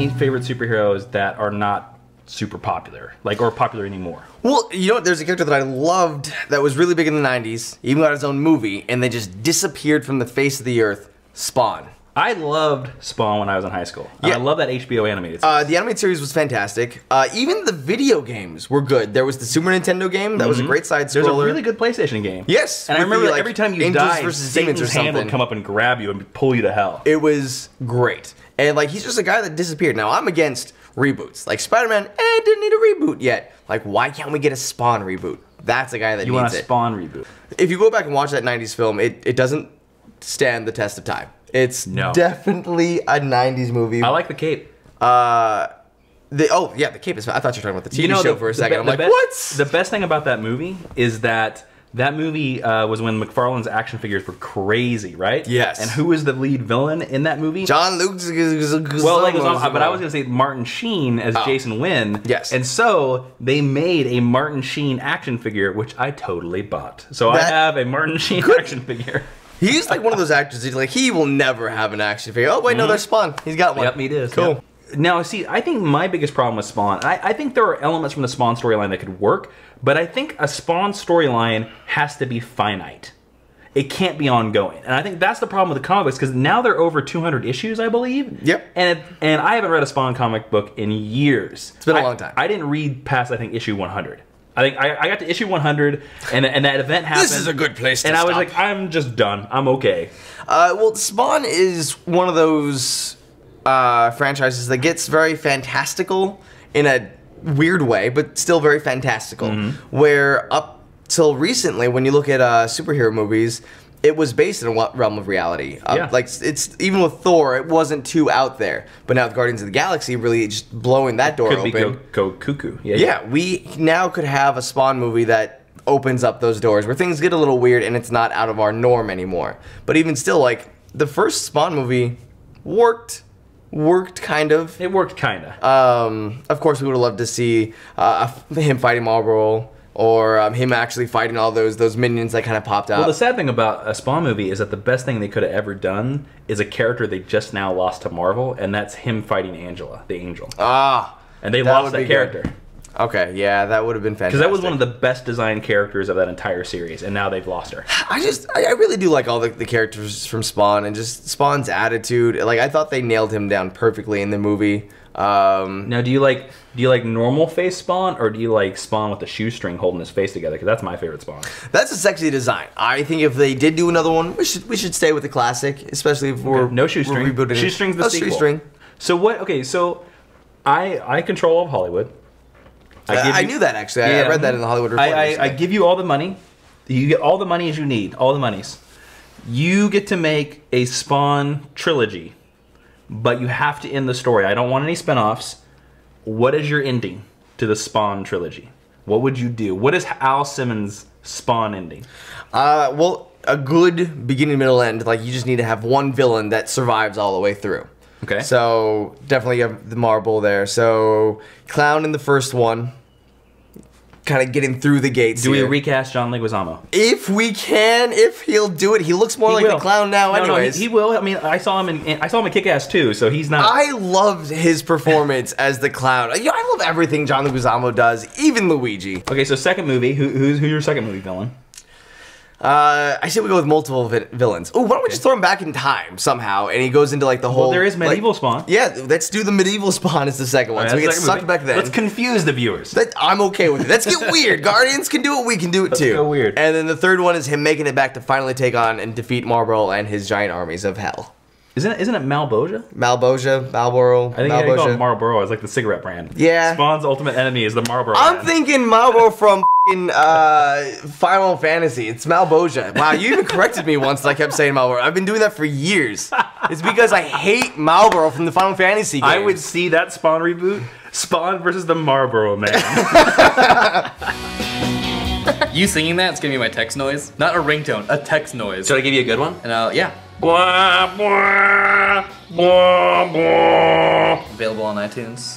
any favorite superheroes that are not super popular, like, or popular anymore? Well, you know what? There's a character that I loved that was really big in the 90s, even got his own movie, and they just disappeared from the face of the earth. Spawn. I loved Spawn when I was in high school. Yeah. I love that HBO animated series. The animated series was fantastic. Even the video games were good. There was the Super Nintendo game. That was a great side-scroller. There's a really good PlayStation game. Yes. And I remember every time you died, Satan's hand would come up and grab you and pull you to hell. It was great. And, like, he's just a guy that disappeared. Now, I'm against reboots. Like, Spider-Man, didn't need a reboot yet. Like, why can't we get a Spawn reboot? That's a guy that needs it. You want a Spawn reboot. If you go back and watch that 90s film, it doesn't stand the test of time. It's definitely a 90s movie. I like the cape. The cape is. I thought you were talking about the TV show for a second. I'm like, what? The best thing about that movie is that movie was when McFarlane's action figures were crazy, right? Yes. And who was the lead villain in that movie? John Luke. Well, but I was gonna say Martin Sheen as Jason Wynn. Yes. And so they made a Martin Sheen action figure, which I totally bought. So I have a Martin Sheen action figure. He's like one of those actors. He will never have an action figure. Oh wait, no, there's Spawn. He's got one. Yep, he does. Cool. Yep. Now, see, I think my biggest problem with Spawn, I think there are elements from the Spawn storyline that could work, but I think a Spawn storyline has to be finite. It can't be ongoing. And I think that's the problem with the comics, because now they're over 200 issues, I believe. Yep. And I haven't read a Spawn comic book in years. It's been a long time. I didn't read past, I think, issue 100. I think I got to issue 100, and that event happened. This is a good place to stop. stop. And I was like, I'm just done. I'm okay. Well, Spawn is one of those franchises that gets very fantastical in a weird way, but still very fantastical. Where up till recently, when you look at superhero movies, it was based in a realm of reality. Like, it's even with Thor, it wasn't too out there. But now with Guardians of the Galaxy, really just blowing that door open. Could go cuckoo. Yeah, we now could have a Spawn movie that opens up those doors, where things get a little weird and it's not out of our norm anymore. But even still, like, the first Spawn movie worked kind of. It worked kind of. Of course, we would have loved to see him fighting Marlboro, or him actually fighting all those minions that kind of popped out. Well, the sad thing about a Spawn movie is that the best thing they could have ever done is a character they just now lost to Marvel, and that's him fighting Angela, the Angel. And they lost that character. Good. Okay, yeah, that would have been fantastic. Because that was one of the best designed characters of that entire series, and now they've lost her. I really do like all the characters from Spawn, and just Spawn's attitude. Like, I thought they nailed him down perfectly in the movie. Now, do you like normal face Spawn, or do you like Spawn with the shoestring holding his face together? Because that's my favorite Spawn. That's a sexy design. I think if they did do another one, we should stay with the classic, especially if we're no shoestring. We're rebooting. Shoestring's the sequel. Shoestring. So what? Okay, so I control all of Hollywood. I knew that, actually. I read that in the Hollywood Reporter. I give you all the money. You get all the money as you need. All the monies. You get to make a Spawn trilogy, but you have to end the story. I don't want any spinoffs. What is your ending to the Spawn trilogy? What would you do? What is Al Simmons' Spawn ending? Well, a good beginning, middle, end. Like, you just need to have one villain that survives all the way through. Okay. So, definitely you have the marble there. So, Clown in the first one, kind of getting through the gates. Do we recast John Leguizamo? If we can, if he'll do it. He looks more like the Clown now anyways. No, he will. I mean, I saw him in Kick-Ass 2, so he's not... I loved his performance as the Clown. I love everything John Leguizamo does, even Luigi. Okay, so second movie. Who's your second movie villain? I say we go with multiple villains. Oh, why don't we just throw him back in time somehow, and he goes into like the whole... Well, there is medieval Spawn. Yeah, let's do the medieval Spawn as the second one, so we get sucked back then. Let's confuse the viewers. I'm okay with it. Let's get weird. Guardians can do it, we can do it too. Let's go weird. And then the third one is him making it back to finally take on and defeat Marlboro and his giant armies of hell. Isn't it Malboja? Marlboro. I think I call it Marlboro. It's like the cigarette brand. Yeah. Spawn's ultimate enemy is the Marlboro I'm brand. thinking Marlboro from Final Fantasy. It's Malboja. Wow, you even corrected me once that I kept saying Marlboro. I've been doing that for years. It's because I hate Marlboro from the Final Fantasy games. I would see that Spawn reboot. Spawn versus the Marlboro Man. You singing that? It's gonna be my text noise. Not a ringtone, a text noise. Should I give you a good one? And yeah. Blah, blah, blah, blah. Available on iTunes.